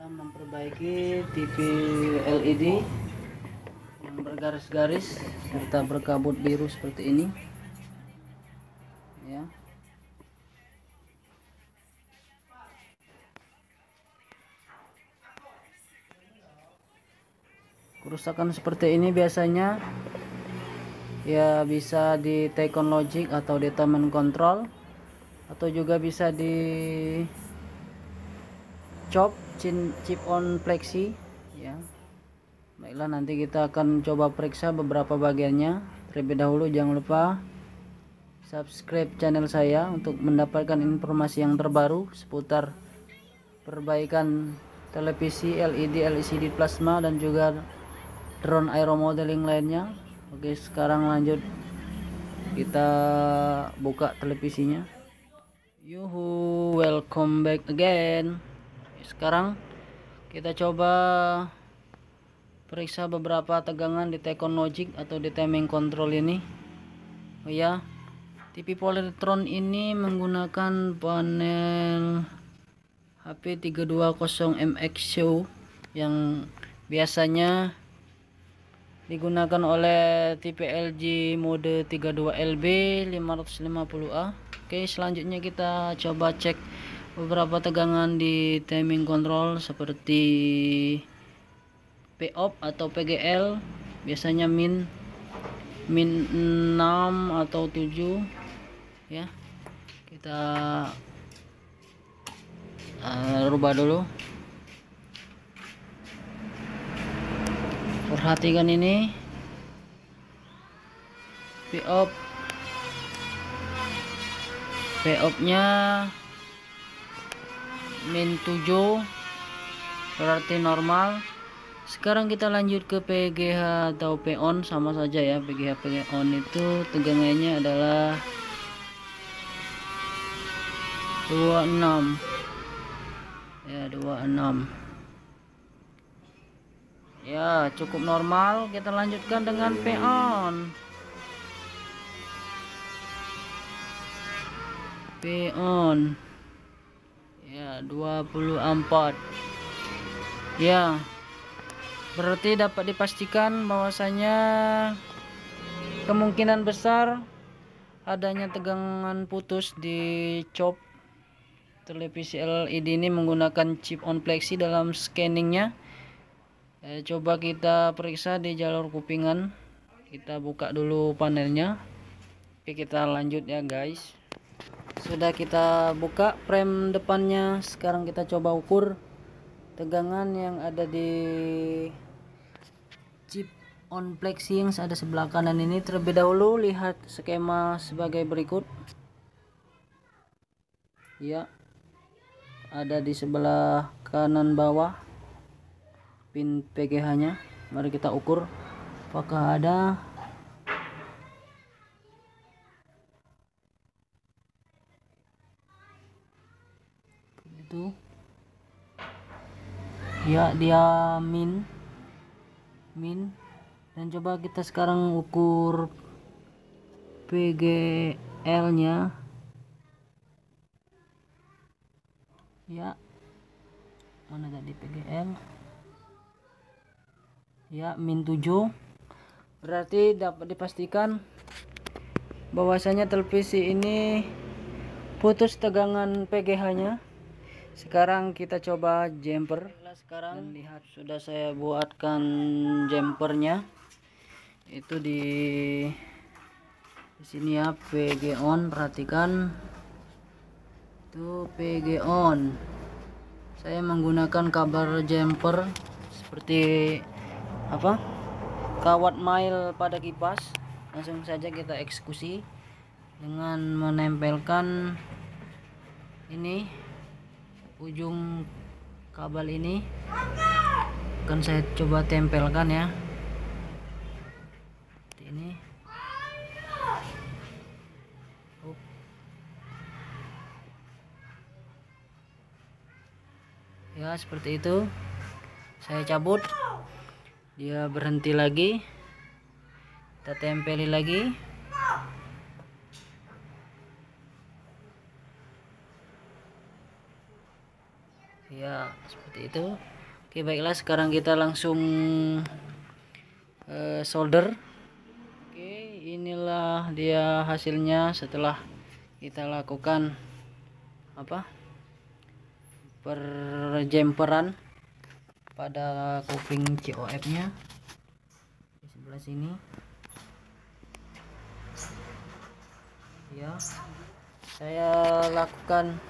dalam memperbaiki TV LED yang bergaris-garis serta berkabut biru seperti ini ya. Kerusakan seperti ini biasanya ya bisa di Tecon Logic atau di Taman Control, atau juga bisa di chop chip on plexi ya. Baiklah, nanti kita akan coba periksa beberapa bagiannya. Terlebih dahulu jangan lupa subscribe channel saya untuk mendapatkan informasi yang terbaru seputar perbaikan televisi LED, LCD plasma dan juga drone aero modeling lainnya. Oke, sekarang lanjut kita buka televisinya. Yuhu, welcome back again. Sekarang kita coba periksa beberapa tegangan di Tecon Logic atau di timing control ini. Oh ya, TV Polytron ini menggunakan panel HP320MX Show yang biasanya digunakan oleh TV LG mode 32LB 550A. Oke, selanjutnya kita coba cek beberapa tegangan di timing control seperti POP atau PGL, biasanya min 6 atau 7 ya. Kita rubah dulu. Perhatikan ini POP nya min 7 berarti normal. Sekarang kita lanjut ke PGH atau PON, sama saja ya. PGH PON itu tegangannya adalah 26 ya, 26 ya, cukup normal. Kita lanjutkan dengan PON ya, 24 ya. Berarti dapat dipastikan bahwasanya kemungkinan besar adanya tegangan putus di chop televisi LED ini menggunakan chip on plexi dalam scanningnya. Coba kita periksa di jalur kupingan. Kita buka dulu panelnya. Oke, kita lanjut ya guys. Sudah kita buka frame depannya. Sekarang kita coba ukur tegangan yang ada di chip on plexi yang ada sebelah kanan ini. Terlebih dahulu lihat skema sebagai berikut ya. Ada di sebelah kanan bawah pin PGH nya. Mari kita ukur apakah ada. Itu ya, dia min. Dan coba kita sekarang ukur PGL nya ya. Mana tadi PGL ya, min 7. Berarti dapat dipastikan bahwasanya televisi ini putus tegangan PGH nya. Sekarang kita coba jumper. Sekarang dan lihat, sudah saya buatkan jumpernya. Itu di sini ya, PG on. Perhatikan itu PG on. Saya menggunakan kabel jumper seperti apa, kawat mail pada kipas. Langsung saja kita eksekusi dengan menempelkan ini ujung kabel ini. Akan saya coba tempelkan ya, seperti ini. Ya, seperti itu. Saya cabut, dia berhenti lagi. Kita tempeli lagi. ya seperti itu. Oke, baiklah, sekarang kita langsung solder. Oke, inilah dia hasilnya setelah kita lakukan perjemperan pada kuping COF nya di sebelah sini ya. Saya lakukan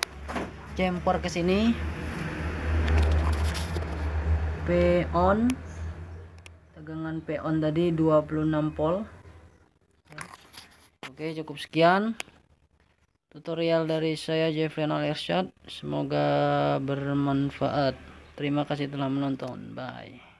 jumper ke sini, P on, tegangan P on tadi 26 volt ya. Oke, cukup sekian tutorial dari saya, Jeffrian Irsyad. Semoga bermanfaat. Terima kasih telah menonton. Bye.